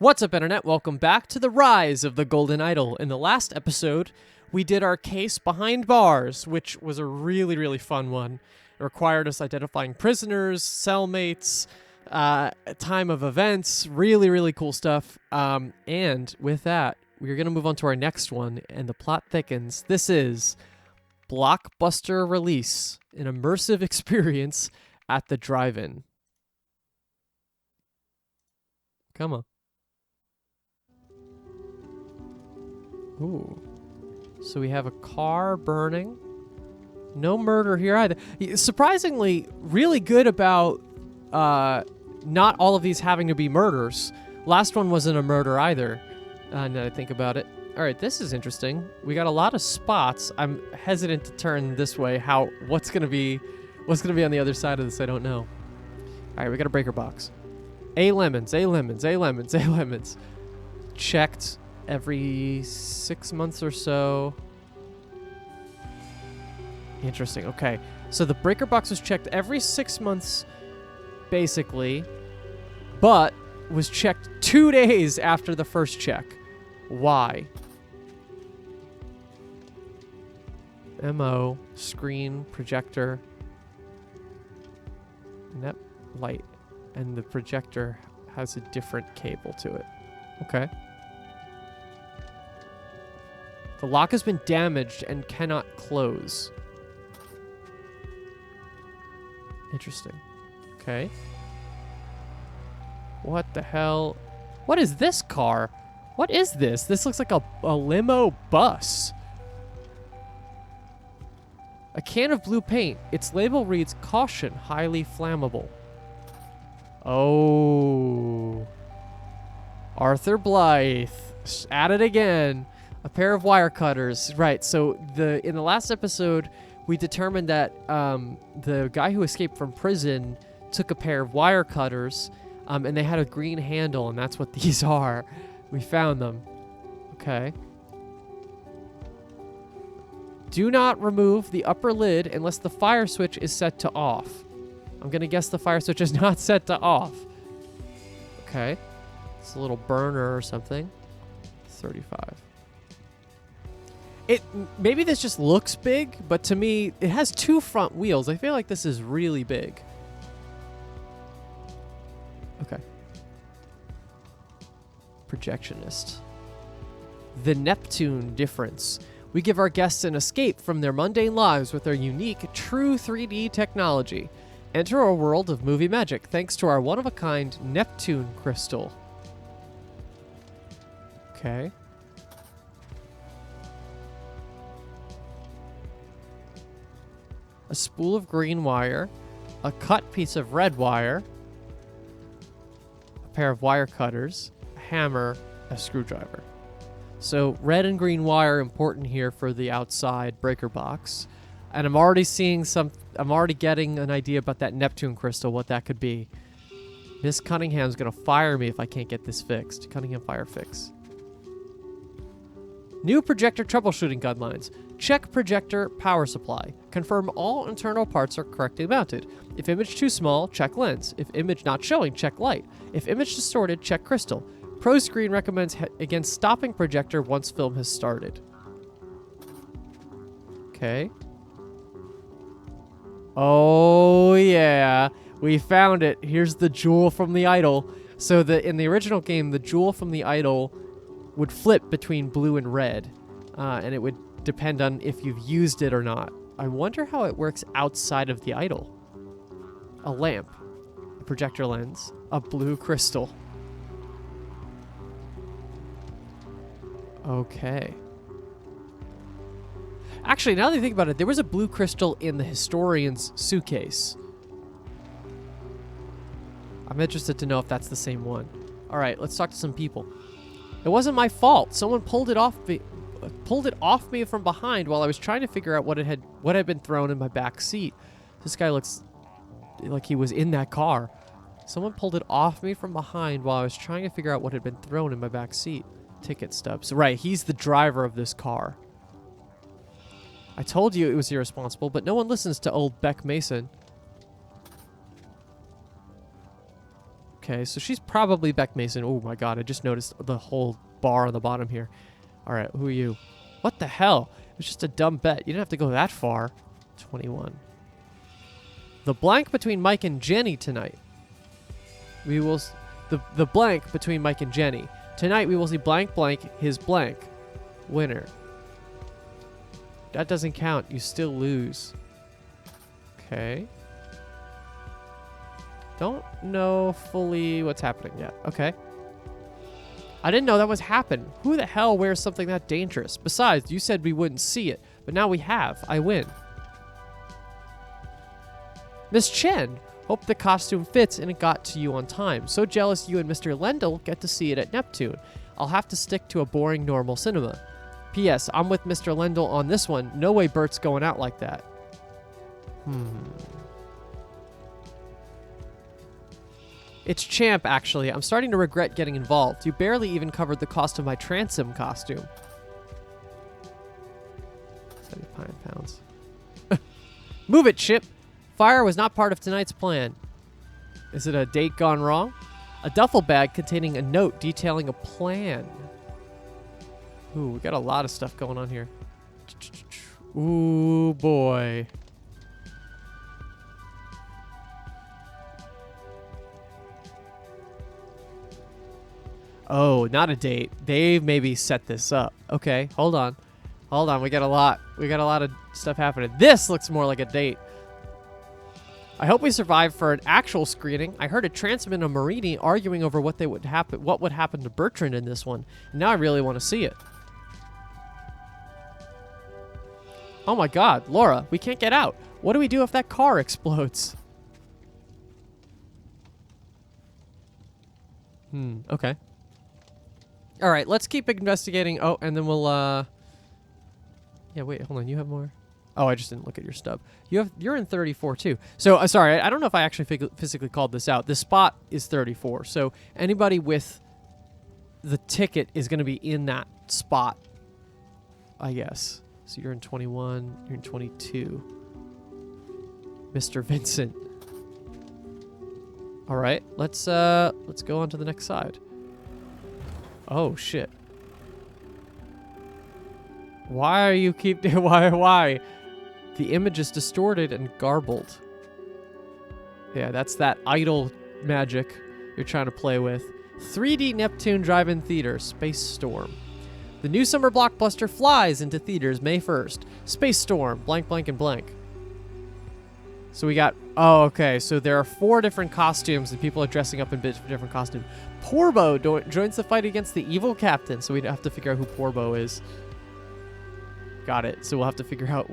What's up, Internet? Welcome back to the Rise of the Golden Idol. In the last episode, we did our case behind bars, which was a really, really fun one. It required us identifying prisoners, cellmates, time of events, really, really cool stuff. And with that, we're going to move on to our next one, and the plot thickens. This is Blockbuster Release, an immersive experience at the drive-in. Come on. Ooh. So we have a car burning. No murder here either. Surprisingly, really good about not all of these having to be murders. Last one wasn't a murder either, now that I think about it. All right, this is interesting. We got a lot of spots. I'm hesitant to turn this way. What's gonna be on the other side of this? I don't know. All right, we got a breaker box. A lemons. Checked every 6 months or so. Interesting. Okay. So the breaker box was checked every 6 months, basically, but was checked 2 days after the first check. Why? MO, screen, projector, net light, and the projector has a different cable to it. Okay. The lock has been damaged and cannot close. Interesting. Okay. What the hell? What is this car? What is this? This looks like a limo bus. A can of blue paint. Its label reads, "Caution, highly flammable." Oh. Arthur Blythe. At it again. A pair of wire cutters. Right, so in the last episode, we determined that the guy who escaped from prison took a pair of wire cutters, and they had a green handle, and that's what these are. We found them. Okay. Do not remove the upper lid unless the fire switch is set to off. I'm going to guess the fire switch is not set to off. Okay. It's a little burner or something. 35. Maybe this just looks big, but to me, it has 2 front wheels. I feel like this is really big. Okay. Projectionist. The Neptune difference. We give our guests an escape from their mundane lives with our unique, true 3D technology. Enter a world of movie magic thanks to our one-of-a-kind Neptune crystal. Okay. A spool of green wire, a cut piece of red wire, a pair of wire cutters, a hammer, a screwdriver. So red and green wire important here for the outside breaker box. And I'm already getting an idea about that Neptune crystal, what that could be. Miss Cunningham's gonna fire me if I can't get this fixed. Cunningham fire fix. New projector troubleshooting guidelines. Check projector power supply. Confirm all internal parts are correctly mounted. If image too small, check lens. If image not showing, check light. If image distorted, check crystal. Pro Screen recommends against stopping projector once film has started. Okay. Oh yeah, we found it. Here's the jewel from the idol. So in the original game, the jewel from the idol would flip between blue and red, and it would depend on if you've used it or not. I wonder how it works outside of the idol. A lamp, a projector lens, a blue crystal. Okay. Actually, now that I think about it, there was a blue crystal in the historian's suitcase. I'm interested to know if that's the same one. All right, let's talk to some people. It wasn't my fault. Someone pulled it off me from behind while I was trying to figure out what had been thrown in my back seat. This guy looks like he was in that car. Someone pulled it off me from behind while I was trying to figure out what had been thrown in my back seat. Ticket stubs. Right, he's the driver of this car. I told you it was irresponsible, but no one listens to old Beck Mason. Okay, so she's probably Beck Mason. Oh my god, I just noticed the whole bar on the bottom here. All right, who are you? What the hell? It was just a dumb bet. You didn't have to go that far. 21. The blank between Mike and Jenny tonight. We will... The blank between Mike and Jenny. Tonight we will see blank blank his blank. Winner. That doesn't count. You still lose. Okay. Don't know fully what's happening yet. Okay. I didn't know that was happening. Who the hell wears something that dangerous? Besides, you said we wouldn't see it, but now we have. I win. Miss Chen, hope the costume fits and it got to you on time. So jealous you and Mr. Lendl get to see it at Neptune. I'll have to stick to a boring normal cinema. P.S. I'm with Mr. Lendl on this one. No way Bert's going out like that. It's Champ, actually. I'm starting to regret getting involved. You barely even covered the cost of my transom costume. 75 pounds. Move it, Chip! Fire was not part of tonight's plan. Is it a date gone wrong? A duffel bag containing a note detailing a plan. Ooh, we got a lot of stuff going on here. Ooh, boy. Oh, not a date. They've maybe set this up. Okay, hold on. Hold on, we got a lot of stuff happening. This looks more like a date. I hope we survive for an actual screening. I heard a transom and a Marini arguing over what would happen to Bertrand in this one. Now I really want to see it. Oh my god, Laura, we can't get out. What do we do if that car explodes? Okay. All right, let's keep investigating. Oh, and then we'll, yeah, wait, hold on. You have more? Oh, I just didn't look at your stub. You're in 34 too. So, sorry, I don't know if I actually physically called this out. The spot is 34. So anybody with the ticket is going to be in that spot, I guess. So you're in 21. You're in 22. Mr. Vincent. All right, let's go on to the next side. Oh shit. Why are you why? The image is distorted and garbled. Yeah, that's that idle magic you're trying to play with. 3D Neptune Drive-In Theater, Space Storm. The new summer blockbuster flies into theaters May 1st. Space Storm, blank, blank, and blank. So we got... Oh, okay. So there are 4 different costumes, and people are dressing up in different costumes. Porbo joins the fight against the evil captain, so we'd have to figure out who Porbo is. Got it. So we'll have to figure out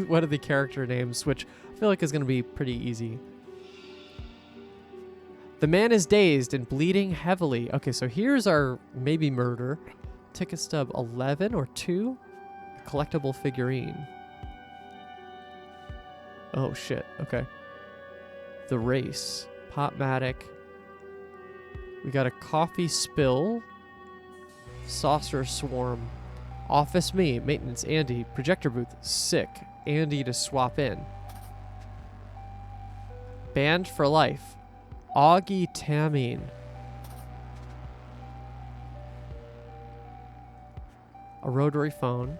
what are the character names, which I feel like is going to be pretty easy. The man is dazed and bleeding heavily. Okay, so here's our maybe murder. Ticket stub 11 or 2. A collectible figurine. Oh, shit. Okay. The race. Popmatic. We got a coffee spill. Saucer swarm. Office me. Maintenance Andy. Projector booth. Sick. Andy to swap in. Banned for life. Augie Tamine. A rotary phone.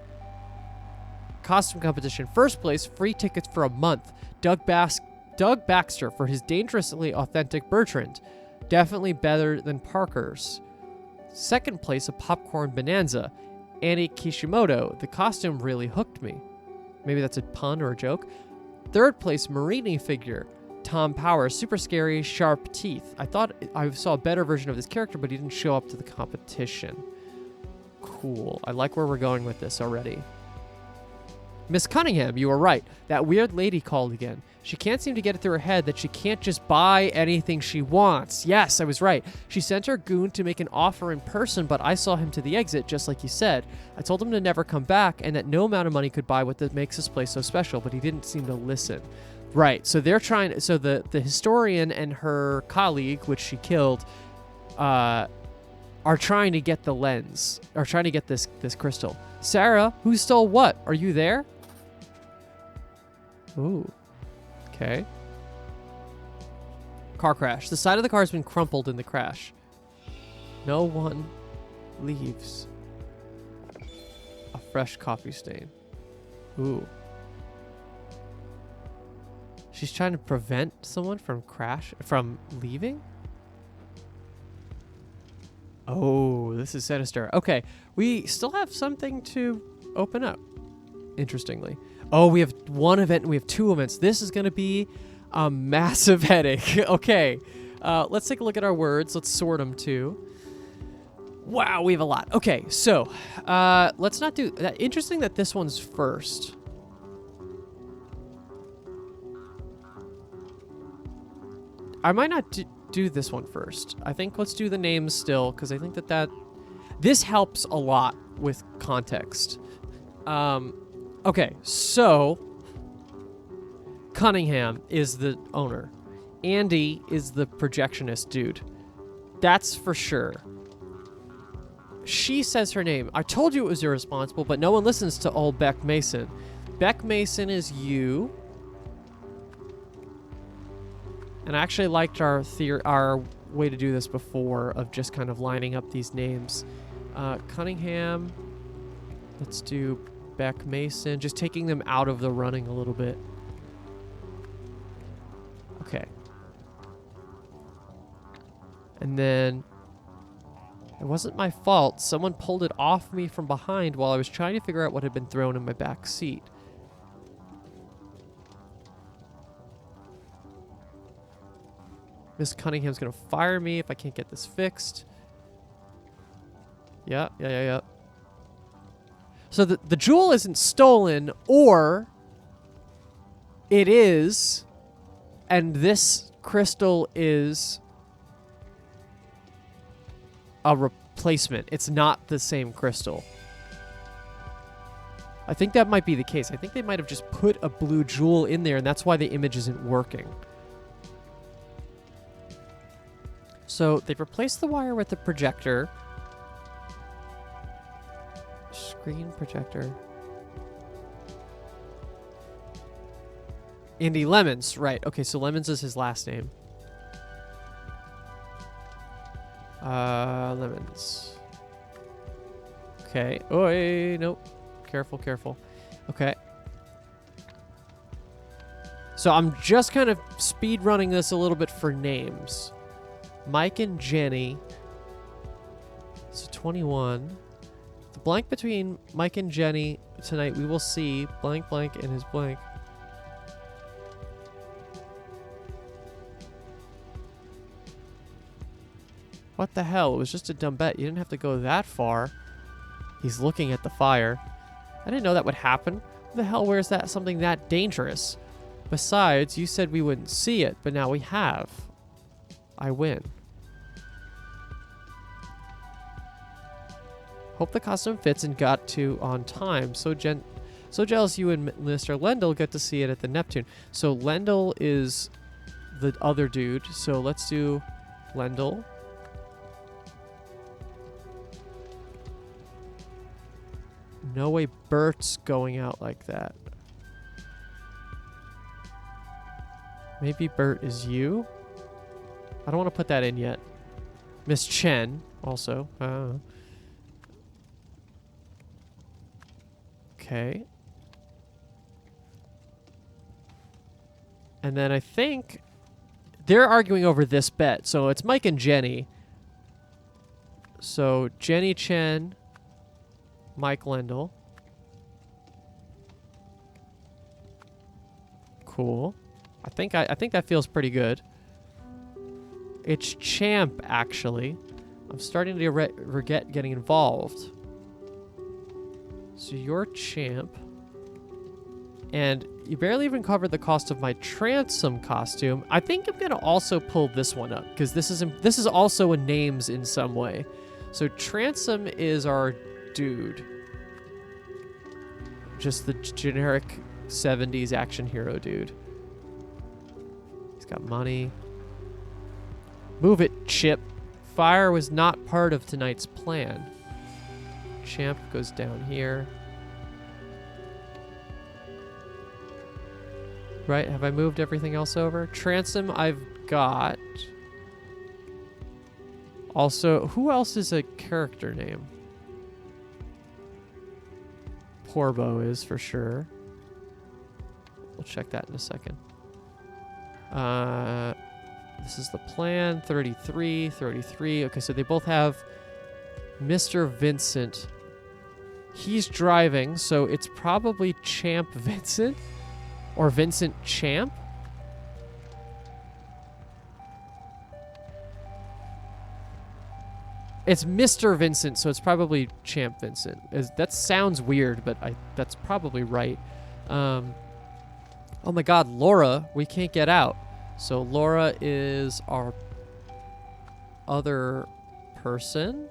Costume competition. First place, free tickets for a month. Doug Baxter for his dangerously authentic Bertrand. Definitely better than Parker's. Second place, a popcorn bonanza. Annie Kishimoto. The costume really hooked me. Maybe that's a pun or a joke. Third place, Marini figure. Tom Power. Super scary, sharp teeth. I thought I saw a better version of this character, but he didn't show up to the competition. Cool. I like where we're going with this already. Miss Cunningham, you were right. That weird lady called again. She can't seem to get it through her head that she can't just buy anything she wants. Yes, I was right. She sent her goon to make an offer in person, but I saw him to the exit, just like you said. I told him to never come back and that no amount of money could buy what makes this place so special, but he didn't seem to listen. Right, so they're trying... So the historian and her colleague, which she killed, are trying to get the lens. Are trying to get this crystal. Sarah, who stole what? Are you there? Ooh. Okay. Car crash. The side of the car has been crumpled in the crash. No one leaves. A fresh coffee stain. Ooh. She's trying to prevent someone from leaving? Oh, this is sinister. Okay, we still have something to open up, interestingly. Oh, we have one event and we have two events. This is going to be a massive headache. Okay, let's take a look at our words. Let's sort them too. Wow, we have a lot. Okay, so let's not do that. Interesting that this one's first. I might not do this one first. I think let's do the names still, because I think that this helps a lot with context. Okay, so Cunningham is the owner. Andy is the projectionist dude. That's for sure. She says her name. I told you it was irresponsible, but no one listens to old Beck Mason. Beck Mason is you. And I actually liked our way to do this before of just kind of lining up these names. Cunningham. Let's do Beck Mason. Just taking them out of the running a little bit. Okay. And then it wasn't my fault. Someone pulled it off me from behind while I was trying to figure out what had been thrown in my back seat. Miss Cunningham's gonna fire me if I can't get this fixed. Yeah. So the jewel isn't stolen, or it is, and this crystal is a replacement. It's not the same crystal. I think that might be the case. I think they might have just put a blue jewel in there, and that's why the image isn't working. So they've replaced the wire with the projector. Screen projector. Andy Lemons, right. Okay, so Lemons is his last name. Lemons. Okay. Oi, nope. Careful. Okay. So I'm just kind of speed running this a little bit for names. Mike and Jenny. So 21. The blank between Mike and Jenny tonight, we will see blank and his blank. What the hell? It was just a dumb bet. You didn't have to go that far. He's looking at the fire. I didn't know that would happen. Who the hell wears that something that dangerous? Besides, you said we wouldn't see it, but now we have. I win. Hope the costume fits and got to on time. So jealous you and Mr. Lendl get to see it at the Neptune. So Lendl is the other dude. So let's do Lendl. No way Bert's going out like that. Maybe Bert is you? I don't want to put that in yet. Miss Chen also. Okay. And then I think they're arguing over this bet. So it's Mike and Jenny. So Jenny Chen, Mike Lendl. Cool. I think that feels pretty good. It's Champ, actually. I'm starting to regret getting involved. So you're Champ. And you barely even covered the cost of my transom costume. I think I'm going to also pull this one up, because this is also a names in some way. So transom is our dude. Just the generic 70s action hero dude. He's got money. Move it, Chip. Fire was not part of tonight's plan. Champ goes down here. Right, have I moved everything else over? Transom, I've got... Also, who else is a character name? Porbo is for sure. We'll check that in a second. This is the plan. 33, 33. Okay, so they both have Mr. Vincent. He's driving, so it's probably Champ Vincent or Vincent Champ. It's Mr. Vincent, so it's probably Champ Vincent. That sounds weird, but that's probably right. Oh my God, Laura, we can't get out. So Laura is our other person.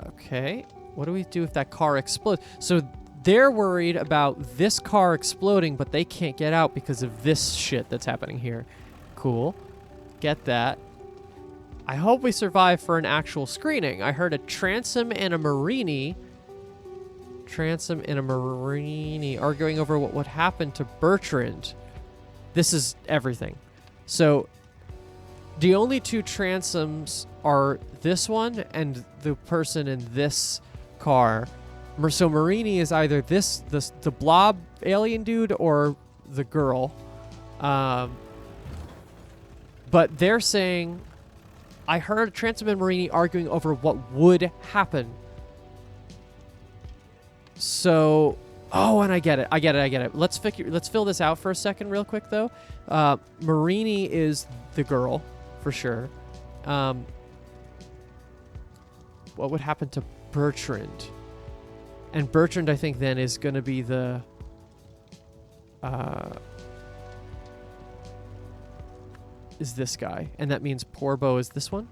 Okay. What do we do if that car explodes? So they're worried about this car exploding, but they can't get out because of this shit that's happening here. Cool. Get that. I hope we survive for an actual screening. I heard a transom and a Marini. Transom and a Marini arguing over what would happen to Bertrand. This is everything. So the only two transoms are this one and the person in this car. So Marini is either the blob alien dude or the girl. But they're saying, I heard Transom and Marini arguing over what would happen. So, oh, and I get it. Let's fill this out for a second real quick, though. Marini is the girl, for sure. What would happen to Bertrand? And Bertrand, I think, then is going to be the... is this guy. And that means Porbo is this one?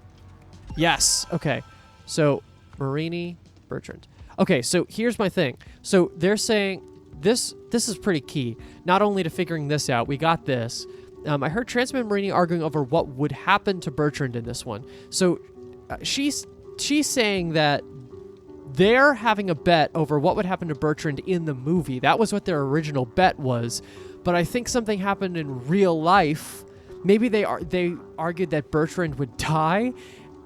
Yes. Okay. So, Marini, Bertrand. Okay, so here's my thing. So they're saying this is pretty key. Not only to figuring this out, we got this. I heard Transom and Marini arguing over what would happen to Bertrand in this one. So she's saying that they're having a bet over what would happen to Bertrand in the movie. That was what their original bet was. But I think something happened in real life. Maybe they argued that Bertrand would die,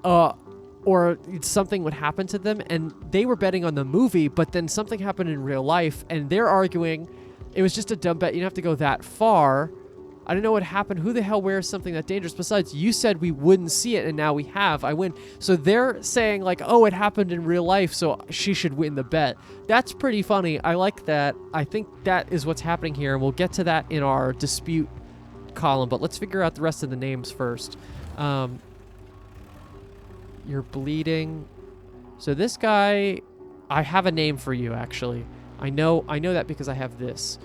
or something would happen to them, and they were betting on the movie, but then something happened in real life, and they're arguing it was just a dumb bet. You don't have to go that far. I don't know what happened. Who the hell wears something that dangerous? Besides, you said we wouldn't see it, and now we have. I win. So they're saying, like, oh, it happened in real life, so she should win the bet. That's pretty funny. I like that. I think that is what's happening here, and we'll get to that in our dispute column, but let's figure out the rest of the names first. You're bleeding. So this guy, I have a name for you, actually. I know that because I have this.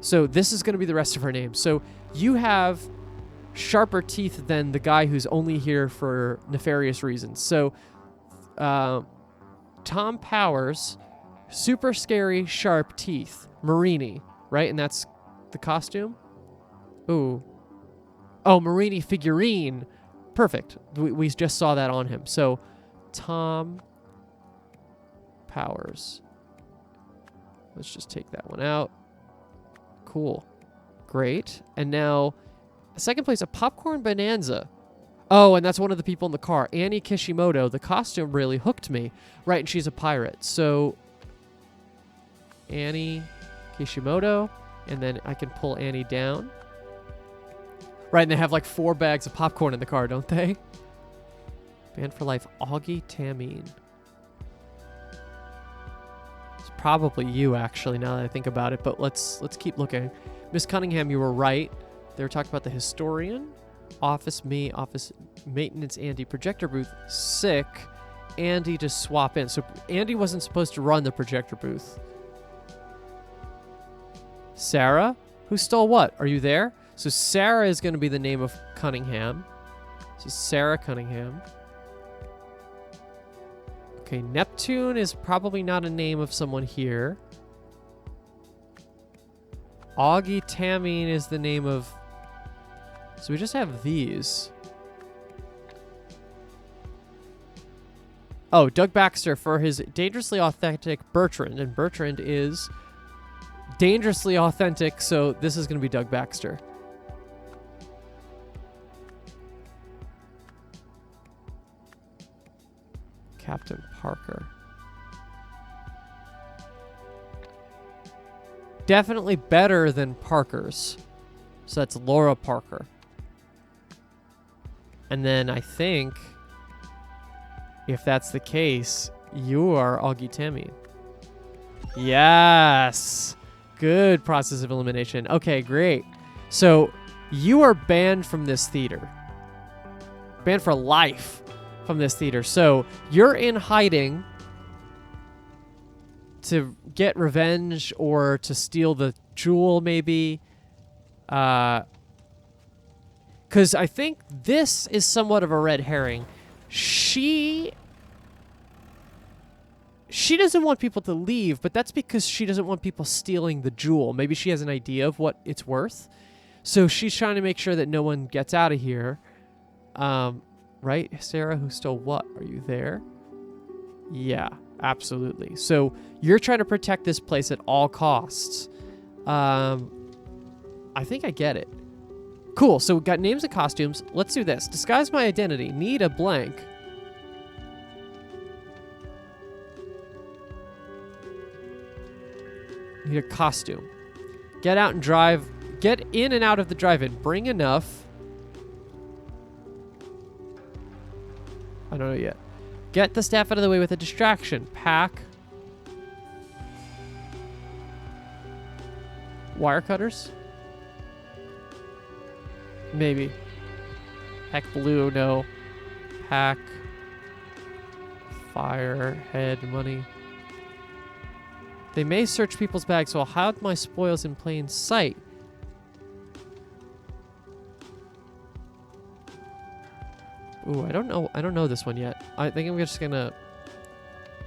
So this is going to be the rest of her names. So you have sharper teeth than the guy who's only here for nefarious reasons. So Tom Powers, super scary, sharp teeth. Marini, right? And that's the costume? Ooh. Oh, Marini figurine. Perfect. We just saw that on him. So, Tom Powers. Let's just take that one out. Cool. Great. And now, second place, a popcorn bonanza. Oh, and that's one of the people in the car. Annie Kishimoto. The costume really hooked me. Right, and she's a pirate. So, Annie Kishimoto. And then I can pull Annie down. Right, and they have like 4 bags of popcorn in the car, don't they? Banned for life, Augie Tamine. It's probably you, actually, now that I think about it, but let's keep looking. Miss Cunningham, you were right. They were talking about the historian, office me, office maintenance Andy, projector booth, sick, Andy to swap in. So Andy wasn't supposed to run the projector booth. Sarah? Who stole what? Are you there? So Sarah is going to be the name of Cunningham. So Sarah Cunningham. Okay, Neptune is probably not a name of someone here. Augie Tamine is the name of... So we just have these. Oh, Doug Baxter for his dangerously authentic Bertrand. And Bertrand is dangerously authentic, so this is going to be Doug Baxter. Captain Parker. Definitely better than Parker's. So that's Laura Parker. And then I think, if that's the case, you are Augie Timmy. Yes! Good process of elimination. Okay, great. So you are banned from this theater. Banned for life from this theater. So you're in hiding to get revenge or to steal the jewel, maybe. Because I think this is somewhat of a red herring. She doesn't want people to leave, but that's because she doesn't want people stealing the jewel. Maybe she has an idea of what it's worth. So she's trying to make sure that no one gets out of here. Right? Sarah, who stole what? Are you there? Yeah, absolutely. So you're trying to protect this place at all costs. I think I get it. Cool. So we've got names and costumes. Let's do this. Disguise my identity. Need a blank. Need a costume. Get out and drive. Get in and out of the drive-in. Bring enough. I don't know yet. Get the staff out of the way with a distraction. Pack. Wire cutters? Maybe. Heck blue, no. Pack. Fire. Head. Money. They may search people's bags, so I'll hide my spoils in plain sight. Ooh, I don't know this one yet. I think I'm just gonna...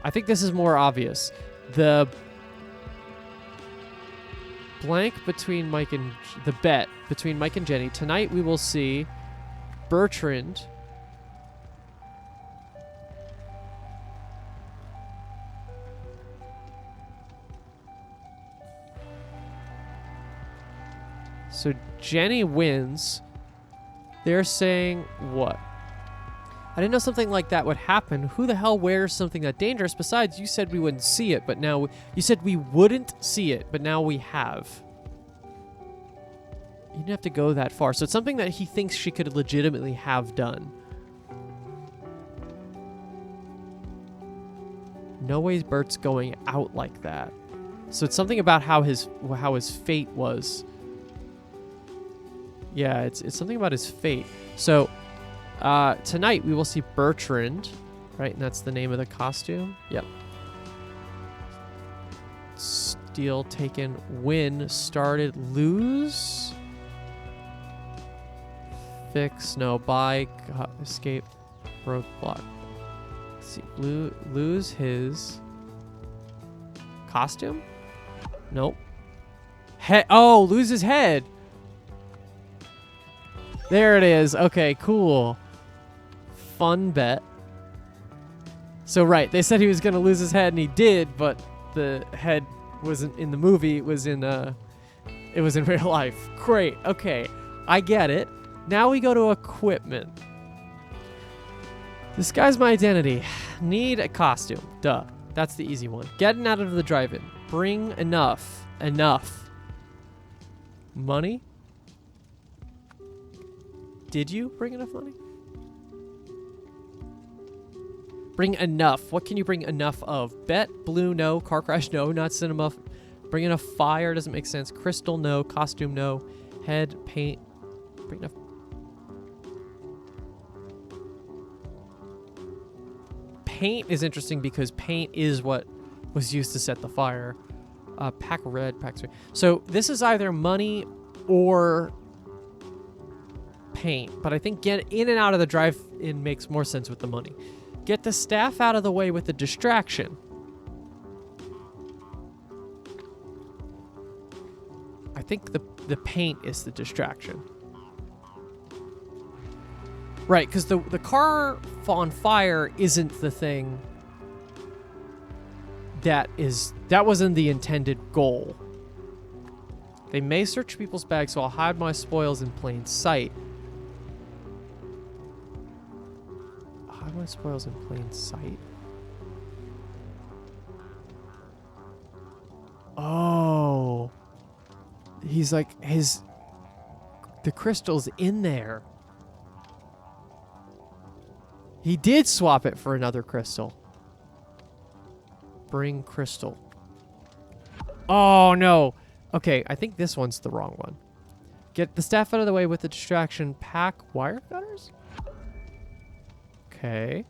I think this is more obvious. The blank between Mike and... The bet between Mike and Jenny. Tonight we will see Bertrand... So Jenny wins. They're saying what? I didn't know something like that would happen. Who the hell wears something that dangerous? Besides, you said we wouldn't see it, but now... You said we wouldn't see it, but now we have. You didn't have to go that far. So it's something that he thinks she could legitimately have done. No ways Bert's going out like that. So it's something about how his fate was. Yeah, it's something about his fate. So... tonight we will see Bertrand, right? And that's the name of the costume. Yep. Steal, taken, win, started, lose. Fix, no, buy, escape, roadblock. Let's see, lose his costume? Nope. Oh, lose his head. There it is. Okay, cool. Fun bet. So, right, they said he was going to lose his head, and he did, but the head wasn't in the movie. It was in real life. Great. Okay, I get it. Now we go to equipment. Disguise my identity. Need a costume. Duh. That's the easy one. Getting out of the drive-in. Bring enough. Enough. Money? Did you bring enough money? Bring enough. What can you bring enough of? Bet, blue, no. Car crash, no. Not cinema. Bring enough fire, doesn't make sense. Crystal, no. Costume, no. Head, paint. Bring enough. Paint is interesting because paint is what was used to set the fire. Pack red, pack red. So this is either money or paint, but I think get in and out of the drive-in makes more sense with the money. Get the staff out of the way with the distraction. I think the paint is the distraction. Right, because the car on fire isn't the thing that wasn't the intended goal. They may search people's bags, so I'll hide my spoils in plain sight. Hide my spoils in plain sight? Oh. He's like, the crystal's in there. He did swap it for another crystal. Bring crystal. Oh, no. Okay, I think this one's the wrong one. Get the staff out of the way with the distraction. Pack wire cutters? Okay.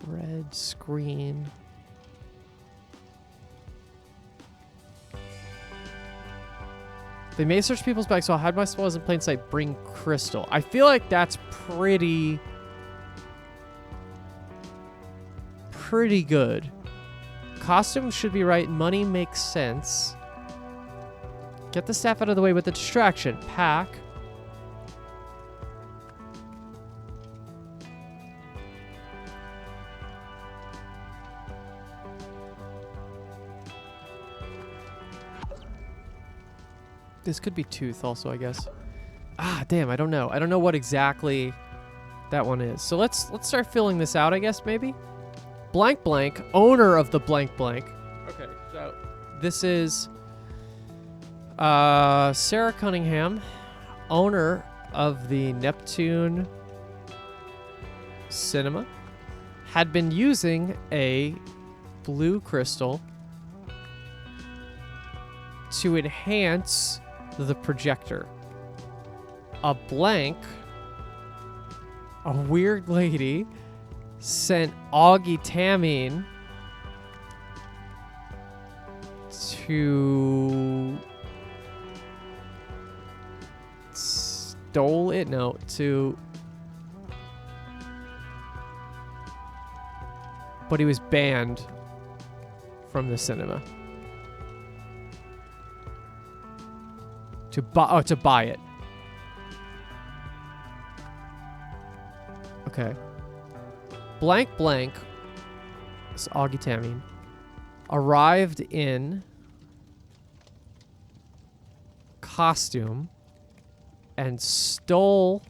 Red screen. They may search people's bags, so I'll hide my spoils in plain sight. Bring crystal. I feel like that's pretty good. Costume should be right. Money makes sense. Get the staff out of the way with the distraction. Pack. This could be tooth also, I guess. Ah, damn, I don't know. I don't know what exactly that one is. So let's start filling this out, I guess, maybe. Blank blank, owner of the blank blank. Okay, so this is Sarah Cunningham, owner of the Neptune Cinema, had been using a blue crystal to enhance the projector. A blank, a weird lady, sent Augie Tamine to stole it? No, to... But he was banned from the cinema. To buy it. Okay. Blank blank, this Augie Tamine, arrived in costume and stole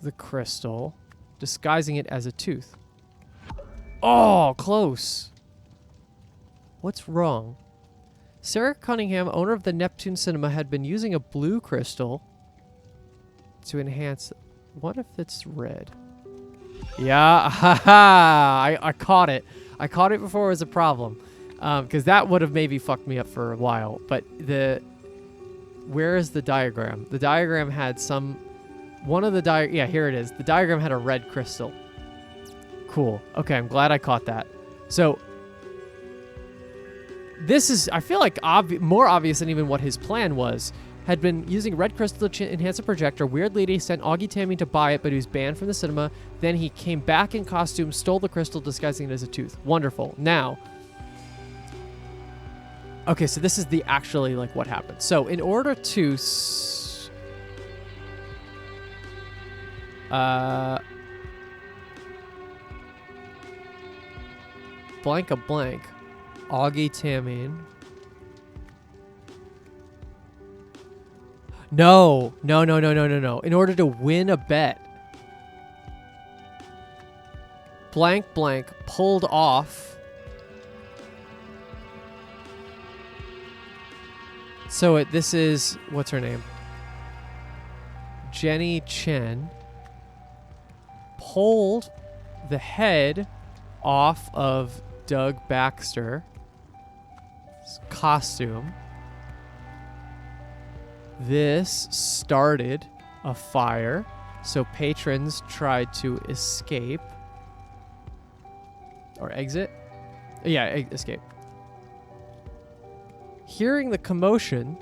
the crystal, disguising it as a tooth. Oh, close. What's wrong? Sarah Cunningham, owner of the Neptune Cinema, had been using a blue crystal to enhance... What if it's red? Yeah, haha! I caught it. I caught it before it was a problem. Because that would have maybe fucked me up for a while. But where is the diagram? The diagram had some... Yeah, here it is. The diagram had a red crystal. Cool. Okay, I'm glad I caught that. So... This is, I feel like, more obvious than even what his plan was. Had been using red crystal to enhance a projector. Weird lady sent Augie Tamine to buy it, but he was banned from the cinema. Then he came back in costume, stole the crystal, disguising it as a tooth. Wonderful. Now, okay, so this is the actually, like, what happened. So, in order to... blank a blank. Augie Tamine. No. In order to win a bet, blank blank pulled off. So this is, what's her name? Jenny Chen pulled the head off of Doug Baxter's costume. This started a fire, so patrons tried to escape. Or exit? Yeah, escape. Hearing the commotion,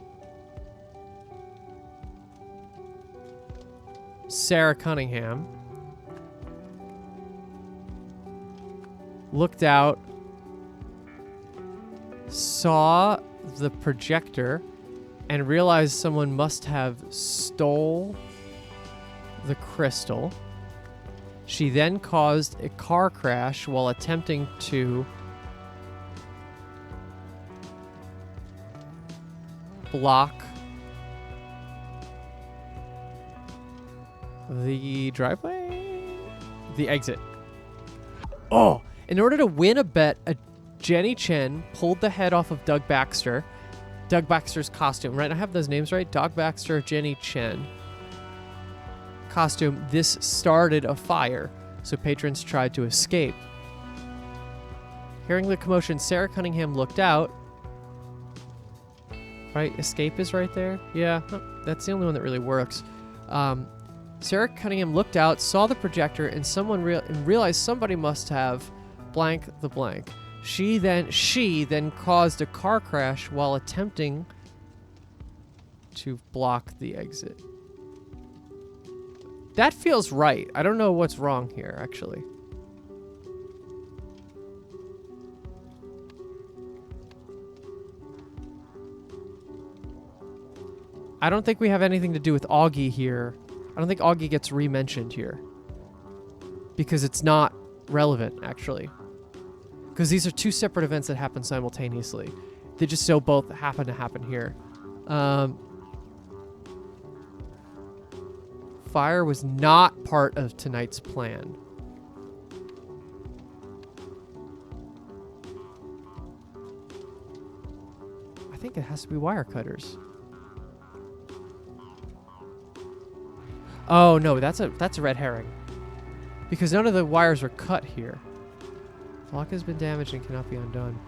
Sarah Cunningham looked out, saw the projector, and realized someone must have stole the crystal. She then caused a car crash while attempting to block the driveway? The exit. Oh! In order to win a bet, Jenny Chen pulled the head off of Doug Baxter. Doug Baxter's costume, right? I have those names right? Doug Baxter, Jenny Chen. Costume. This started a fire, so patrons tried to escape. Hearing the commotion, Sarah Cunningham looked out. Right? Escape is right there? Yeah, that's the only one that really works. Sarah Cunningham looked out, saw the projector, and realized somebody must have blank the blank. She then caused a car crash while attempting to block the exit. That feels right. I don't know what's wrong here, actually. I don't think we have anything to do with Augie here. I don't think Augie gets re-mentioned here. Because it's not relevant, actually. Because these are two separate events that happen simultaneously. They just so both happen to happen here. Fire was not part of tonight's plan. I think it has to be wire cutters. Oh no, that's a red herring. Because none of the wires were cut here. The lock has been damaged and cannot be undone.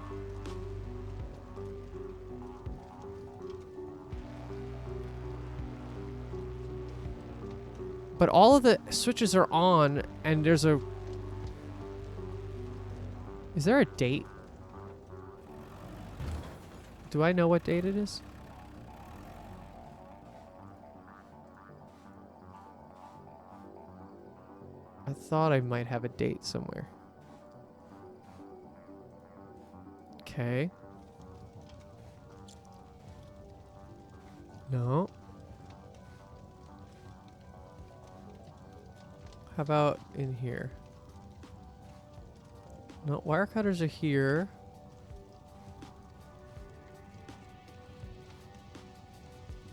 But all of the switches are on, and there's a... Is there a date? Do I know what date it is? I thought I might have a date somewhere. Okay. No. How about in here? No, wire cutters are here.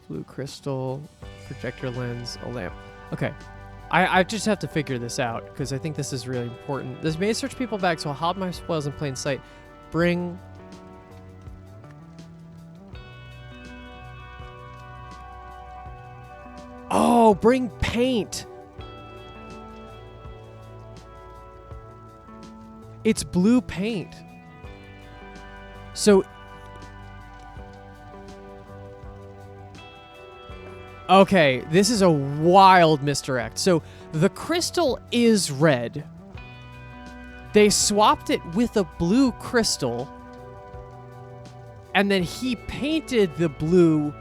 Blue crystal, projector lens, a lamp. Okay. I just have to figure this out because I think this is really important. This may search people bags, so I'll hide my spoils in plain sight. Bring... Oh, bring paint! It's blue paint. So... Okay, this is a wild misdirect. So, the crystal is red. They swapped it with a blue crystal. And then he painted the blue...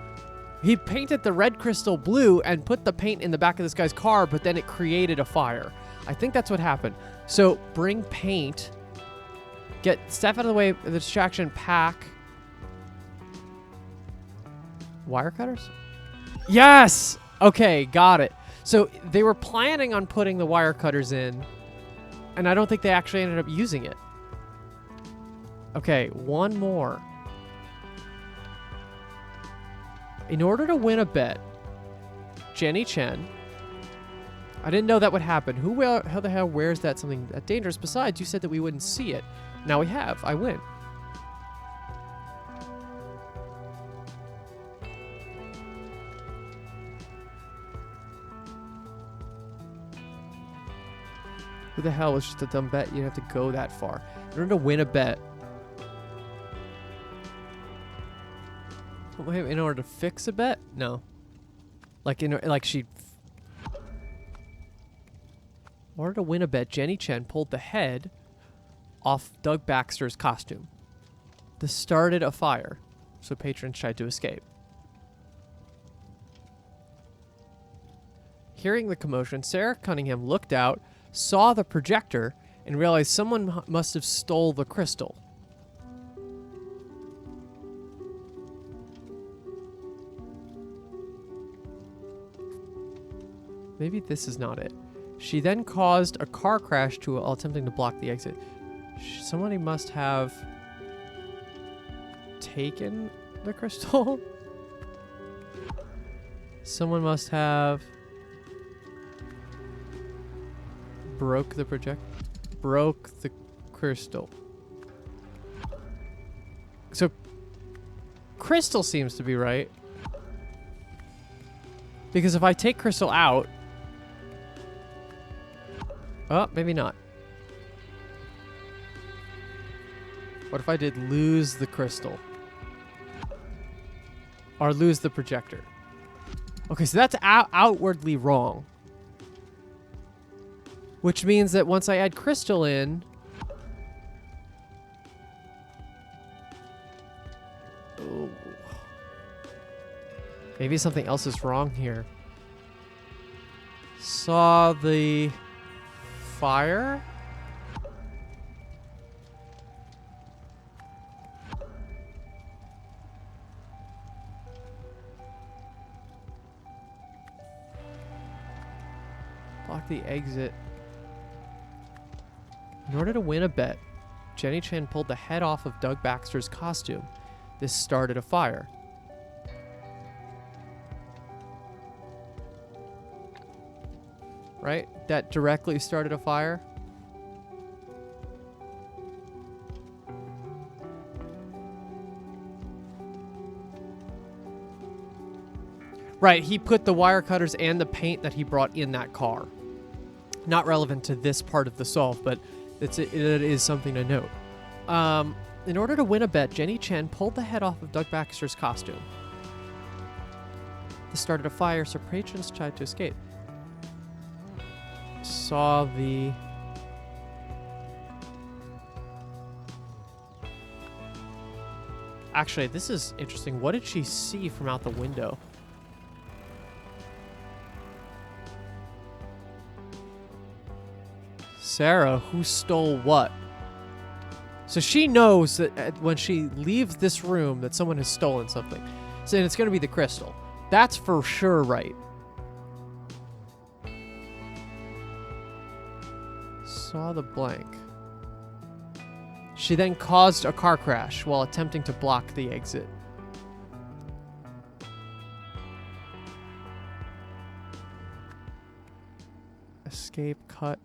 He painted the red crystal blue and put the paint in the back of this guy's car, but then it created a fire. I think that's what happened. So, bring paint. Get Steph out of the way of the distraction. Pack. Wire cutters? Yes! Okay, got it. So, they were planning on putting the wire cutters in, and I don't think they actually ended up using it. Okay, one more. In order to win a bet, Jenny Chen... I didn't know that would happen. How the hell wears that something that dangerous? Besides, you said that we wouldn't see it. Now we have. I win. Who the hell was just a dumb bet? You have to go that far. In order to win a bet. In order to fix a bet? No. Like she... In order to win a bet, Jenny Chen pulled the head off Doug Baxter's costume. This started a fire, so patrons tried to escape. Hearing the commotion, Sarah Cunningham looked out, saw the projector, and realized someone must have stole the crystal. Maybe this is not it. She then caused a car crash while attempting to block the exit. Somebody must have taken the crystal. Someone must have broke the crystal. So crystal seems to be right. Because if I take crystal out... Oh, maybe not. What if I did lose the crystal? Or lose the projector? Okay, so that's outwardly wrong. Which means that once I add crystal in... Oh. Maybe something else is wrong here. Saw the fire? Block the exit. In order to win a bet, Jenny Chan pulled the head off of Doug Baxter's costume. This started a fire. Right? That directly started a fire? Right, he put the wire cutters and the paint that he brought in that car. Not relevant to this part of the solve, but it is something to note. In order to win a bet, Jenny Chen pulled the head off of Doug Baxter's costume. This started a fire, so patrons tried to escape. Saw the... Actually, this is interesting. What did she see from out the window? Sarah, who stole what? So she knows that when she leaves this room that someone has stolen something. So it's going to be the crystal. That's for sure right. Saw the blank. She then caused a car crash while attempting to block the exit. Escape, cut.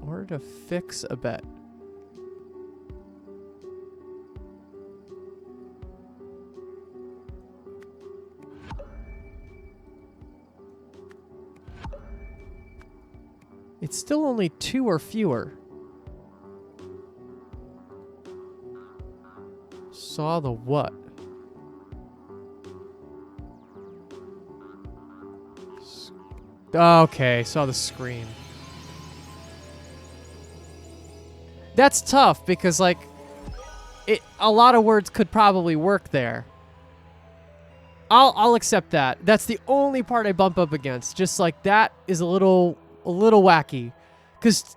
Order to fix a bet. It's still only 2 or fewer. Saw the what? Okay, saw the screen. That's tough because, like, a lot of words could probably work there. I'll accept that. That's the only part I bump up against. Just like that is a little wacky, because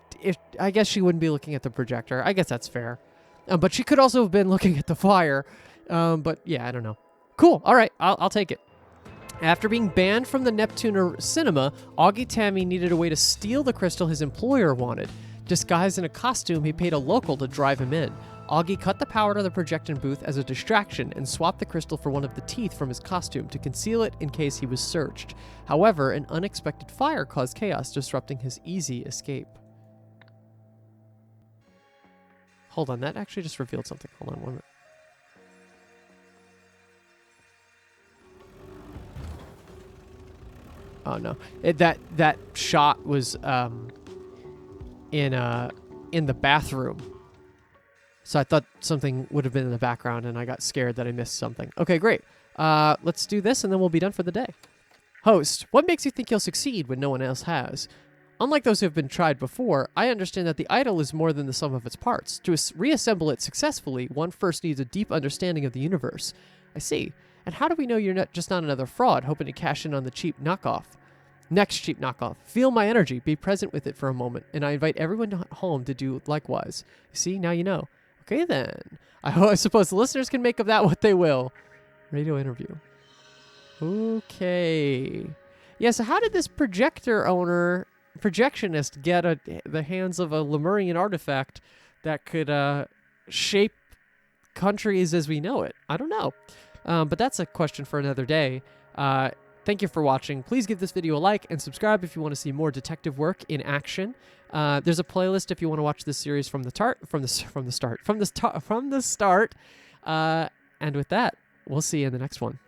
I guess she wouldn't be looking at the projector. I guess that's fair, but she could also have been looking at the fire. But yeah, I don't know. Cool. All right, I'll take it. After being banned from the Neptune cinema, Augie Tammy needed a way to steal the crystal his employer wanted. Disguised in a costume, he paid a local to drive him in. Augie cut the power to the projection booth as a distraction and swapped the crystal for one of the teeth from his costume to conceal it in case he was searched. However, an unexpected fire caused chaos, disrupting his easy escape. Hold on, that actually just revealed something. Hold on 1 minute. Oh no, that shot was in the bathroom. So I thought something would have been in the background, and I got scared that I missed something. Okay, great. Let's do this, and then we'll be done for the day. Host, what makes you think you'll succeed when no one else has? Unlike those who have been tried before, I understand that the idol is more than the sum of its parts. To reassemble it successfully, one first needs a deep understanding of the universe. I see. And how do we know you're not just not another fraud, hoping to cash in on the cheap knockoff? Next cheap knockoff. Feel my energy. Be present with it for a moment, and I invite everyone at home to do likewise. See, now you know. Okay, then. I suppose the listeners can make of that what they will. Radio interview. Okay. Yeah, so how did this projectionist get the hands of a Lemurian artifact that could shape countries as we know it? I don't know. But that's a question for another day. Thank you for watching. Please give this video a like and subscribe if you want to see more detective work in action. There's a playlist if you want to watch this series from the start. And with that, we'll see you in the next one.